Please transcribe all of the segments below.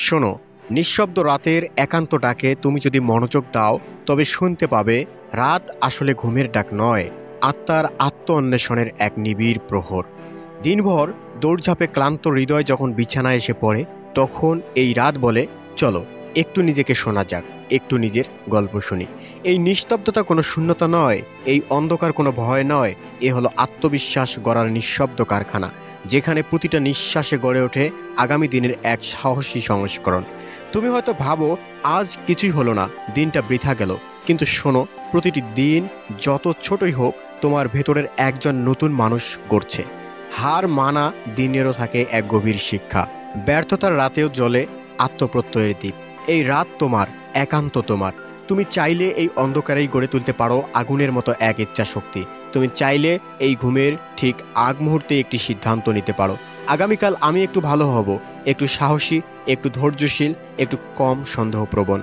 শোনো, নিঃশব্দ রাতের একান্ত ডাকে তুমি যদি মনোযোগ দাও তবে শুনতে পাবে রাত আসলে ঘুমের ডাক নয়, আত্মার আত্ম অন্বেষণের এক নিবিড় প্রহর। দিনভর দৌড়ঝাঁপে ক্লান্ত হৃদয় যখন বিছানায় এসে পড়ে, তখন এই রাত বলে, চলো একটু নিজেকে শোনা যাক, একটু নিজের গল্প শুনি। এই নিস্তব্ধতা কোনো শূন্যতা নয়, এই অন্ধকার কোনো ভয় নয়, এ হলো আত্মবিশ্বাস গড়ার নিঃশব্দ কারখানা, যেখানে প্রতিটা নিঃশ্বাসে গড়ে ওঠে আগামী দিনের এক সাহসী সংস্করণ। তুমি হয়তো ভাবো আজ কিছুই হলো না, দিনটা বৃথা গেল, কিন্তু শোনো, প্রতিটি দিন যত ছোটই হোক তোমার ভেতরের একজন নতুন মানুষ গড়ছে। হার মানা দিনেরও থাকে এক গভীর শিক্ষা, ব্যর্থতার রাতেও জ্বলে আত্মপ্রত্যয়ের দ্বীপ। এই রাত তোমার, একান্ত তোমার। তুমি চাইলে এই অন্ধকারেই গড়ে তুলতে পারো আগুনের মতো এক ইচ্ছা শক্তি। তুমি চাইলে এই ঘুমের ঠিক আগ মুহূর্তে একটি সিদ্ধান্ত নিতে পারো, আগামীকাল আমি একটু ভালো হব, একটু সাহসী, একটু ধৈর্যশীল, একটু কম সন্দেহপ্রবণ।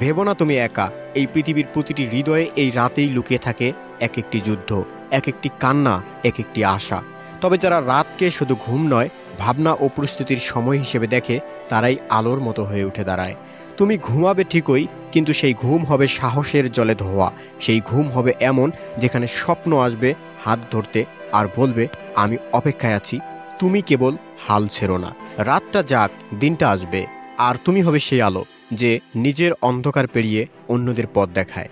ভেবো না তুমি একা, এই পৃথিবীর প্রতিটি হৃদয়ে এই রাতেই লুকিয়ে থাকে এক একটি যুদ্ধ, এক একটি কান্না, এক একটি আশা। তবে যারা রাতকে শুধু ঘুম নয়, ভাবনা ও প্রস্তুতির সময় হিসেবে দেখে, তারাই আলোর মতো হয়ে উঠে দাঁড়ায়। তুমি ঘুমাবে ঠিকই, কিন্তু সেই ঘুম হবে সাহসের জলে ধোয়া। সেই ঘুম হবে এমন, যেখানে স্বপ্ন আসবে হাত ধরতে আর বলবে, আমি অপেক্ষায় আছি, তুমি কেবল হাল ছেড়ো না। রাতটা যাক, দিনটা আসবে, আর তুমি হবে সেই আলো যে নিজের অন্ধকার পেরিয়ে অন্যদের পথ দেখায়।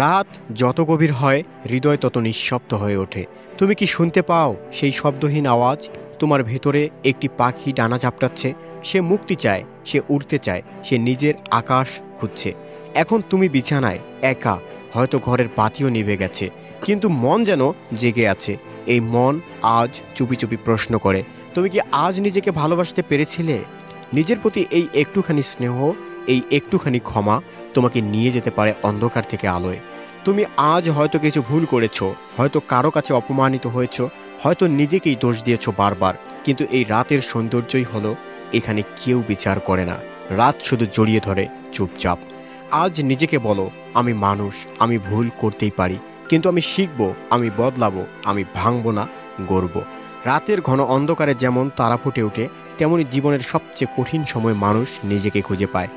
রাত যত গভীর হয়, হৃদয় তত নিঃশব্দ হয়ে ওঠে। তুমি কি শুনতে পাও সেই শব্দহীন আওয়াজ? তোমার ভেতরে একটি পাখি ডানা ঝাপটাচ্ছে, সে মুক্তি চায়, সে উড়তে চায়, সে নিজের আকাশ খুঁজছে। এখন তুমি বিছানায় একা, হয়তো ঘরের বাতিও নিভে গেছে, কিন্তু মন যেন জেগে আছে। এই মন আজ চুপি চুপি প্রশ্ন করে, তুমি কি আজ নিজেকে ভালোবাসতে পেরেছিলে? নিজের প্রতি এই একটুখানি স্নেহ, এই একটুখানি ক্ষমা তোমাকে নিয়ে যেতে পারে অন্ধকার থেকে আলোয়। তুমি আজ হয়তো কিছু ভুল করেছো, হয়তো কারো কাছে অপমানিত হয়েছো, হয়তো নিজেকেই দোষ দিয়েছো বারবার, কিন্তু এই রাতের সৌন্দর্যই হলো এখানে কেউ বিচার করে না, রাত শুধু জড়িয়ে ধরে চুপচাপ। আজ নিজেকে বলো, আমি মানুষ, আমি ভুল করতেই পারি, কিন্তু আমি শিখবো, আমি বদলাবো, আমি ভাঙবো না, গড়ব। রাতের ঘন অন্ধকারে যেমন তারা ফুটে ওঠে, তেমনি জীবনের সবচেয়ে কঠিন সময় মানুষ নিজেকে খুঁজে পায়।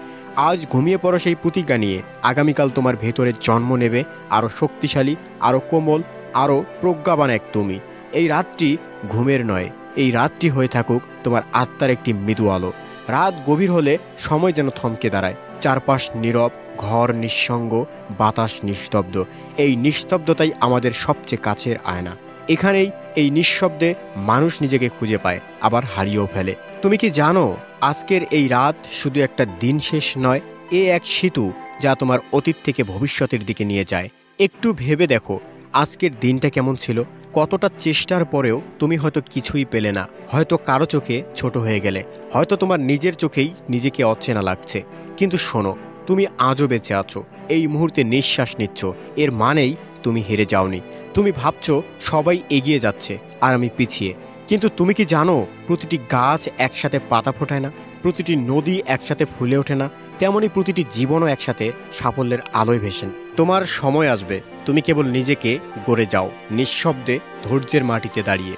আজ ঘুমিয়ে পড়ো সেই প্রতিজ্ঞা নিয়ে, আগামীকাল তোমার ভেতরে জন্ম নেবে আরও শক্তিশালী, আরও কোমল, আরও প্রজ্ঞাবান এক তুমি। এই রাতটি ঘুমের নয়, এই রাতটি হয়ে থাকুক তোমার আত্মার একটি মৃদু আলো। রাত গভীর হলে সময় যেন থমকে দাঁড়ায়, চারপাশ নীরব, ঘর নিঃসঙ্গ, বাতাস নিস্তব্ধ। এই নিস্তব্ধতাই আমাদের সবচেয়ে কাছের আয়না। এখানেই, এই নিঃশব্দে মানুষ নিজেকে খুঁজে পায়, আবার হারিয়েও ফেলে। তুমি কি জানো, আজকের এই রাত শুধু একটা দিন শেষ নয়, এ এক সেতু যা তোমার অতীত থেকে ভবিষ্যতের দিকে নিয়ে যায়। একটু ভেবে দেখো, আজকের দিনটা কেমন ছিল? কতটা চেষ্টার পরেও তুমি হয়তো কিছুই পেলে না, হয়তো কারো চোখে ছোট হয়ে গেলে, হয়তো তোমার নিজের চোখেই নিজেকে অচেনা লাগছে। কিন্তু শোনো, তুমি আজও বেঁচে আছো, এই মুহূর্তে নিঃশ্বাস নিচ্ছ, এর মানেই তুমি হেরে যাওনি। তুমি ভাবছো সবাই এগিয়ে যাচ্ছে আর আমি পিছিয়ে, কিন্তু তুমি কি জানো, প্রতিটি গাছ একসাথে পাতা ফোটায় না, প্রতিটি নদী একসাথে ফুলে ওঠে না, তেমনি প্রতিটি জীবনও একসাথে সাফল্যের আলোয় ভেসেন। তোমার সময় আসবে, তুমি কেবল নিজেকে গড়ে যাও, নিঃশব্দে, ধৈর্যের মাটিতে দাঁড়িয়ে।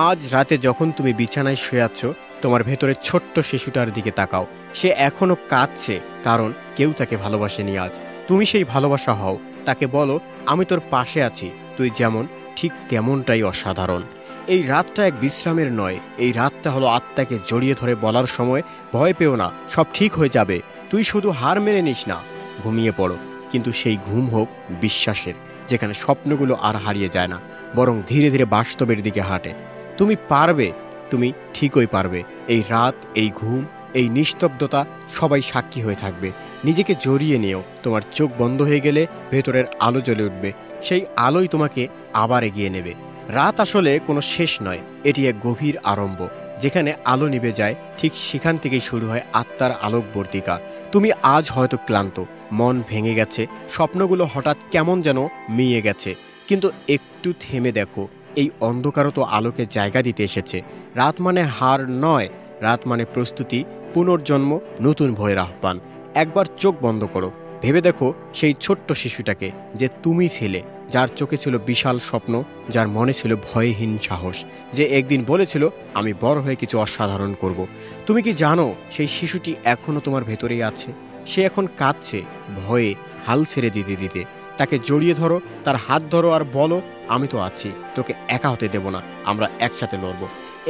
আজ রাতে যখন তুমি বিছানায় শুয়ে আছো, তোমার ভেতরে ছোট্ট শিশুটার দিকে তাকাও। সে এখনো কাঁদছে, কারণ কেউ তাকে ভালোবাসেনি আজ। তুমি সেই ভালোবাসা হও, তাকে বলো, আমি তোর পাশে আছি, তুই যেমন ঠিক তেমনটাই অসাধারণ। এই রাতটা এক বিশ্রামের নয়, এই রাতটা হলো আত্মাকে জড়িয়ে ধরে বলার সময়, ভয় পেও না, সব ঠিক হয়ে যাবে, তুই শুধু হার মেনে নিস না, ঘুমিয়ে পড়ো। কিন্তু সেই ঘুম হোক বিশ্বাসের, যেখানে স্বপ্নগুলো আর হারিয়ে যায় না, বরং ধীরে ধীরে বাস্তবের দিকে হাঁটে। তুমি পারবে, তুমি ঠিকই পারবে। এই রাত, এই ঘুম, এই নিস্তব্ধতা সবাই সাক্ষী হয়ে থাকবে। নিজেকে জড়িয়ে নিও, তোমার চোখ বন্ধ হয়ে গেলে ভেতরের আলো জ্বলে উঠবে, সেই আলোই তোমাকে আবার এগিয়ে নেবে। রাত আসলে কোনো শেষ নয়, এটি এক গভীর আরম্ভ, যেখানে আলো নিভে যায়, ঠিক সেখান থেকেই শুরু হয় আত্মার আলোকবর্তিকা। তুমি আজ হয়তো ক্লান্ত, মন ভেঙে গেছে, স্বপ্নগুলো হঠাৎ কেমন যেন মিয়ে গেছে, কিন্তু একটু থেমে দেখো, এই অন্ধকারও তো আলোকে জায়গা দিতে এসেছে। রাত মানে হার নয়, রাত মানে প্রস্তুতি, পুনর্জন্ম, নতুন ভয়ের আহ্বান। একবার চোখ বন্ধ করো, ভেবে দেখো সেই ছোট্ট শিশুটাকে যে তুমি ছিলে, যার চোখে ছিল বিশাল স্বপ্ন, যার মনে ছিল ভয়হীন সাহস, যে একদিন বলেছিল আমি বড় হয়ে কিছু অসাধারণ করব। তুমি কি জানো সেই শিশুটি এখনও তোমার ভেতরেই আছে? সে এখন কাঁদছে, ভয়ে হাল ছেড়ে দিতে দিতে। তাকে জড়িয়ে ধরো, তার হাত ধরো আর বলো, আমি তো আছি, তোকে একা হতে দেব না, আমরা একসাথে লড়ব।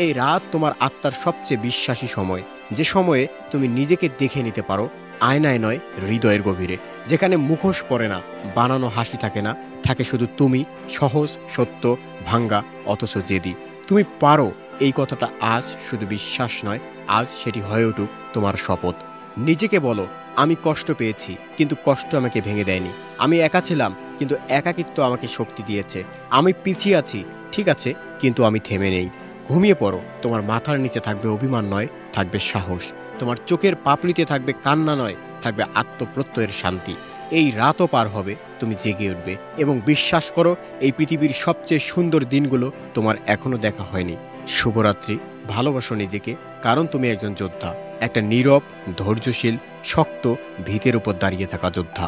এই রাত তোমার আত্মার সবচেয়ে বিশ্বাসী সময়, যে সময়ে তুমি নিজেকে দেখে নিতে পারো, আয়নায় নয়, হৃদয়ের গভীরে, যেখানে মুখোশ পড়ে না, বানানো হাসি থাকে না, থাকে শুধু তুমি, সহজ, সত্য, ভাঙ্গা, অথচ জেদি। তুমি পারো, এই কথাটা আজ শুধু বিশ্বাস নয়, আজ সেটি হয়ে উঠুক তোমার শপথ। নিজেকে বলো, আমি কষ্ট পেয়েছি, কিন্তু কষ্ট আমাকে ভেঙে দেয়নি। আমি একা ছিলাম, কিন্তু একাকিত্ব আমাকে শক্তি দিয়েছে। আমি পিছিয়ে আছি, ঠিক আছে, কিন্তু আমি থেমে নেই। ঘুমিয়ে পড়ো, তোমার মাথার নিচে থাকবে অভিমান নয়, থাকবে সাহস। তোমার চোখের পাপড়িতে থাকবে কান্না নয়, থাকবে আত্মপ্রত্যয়ের শান্তি। এই রাতও পার হবে, তুমি জেগে উঠবে এবং বিশ্বাস করো, এই পৃথিবীর সবচেয়ে সুন্দর দিনগুলো তোমার এখনো দেখা হয়নি। শুভরাত্রি, ভালোবাসো নিজেকে, কারণ তুমি একজন যোদ্ধা, একটা নীরব, ধৈর্যশীল, শক্ত, ভিতের উপর দাঁড়িয়ে থাকা যোদ্ধা।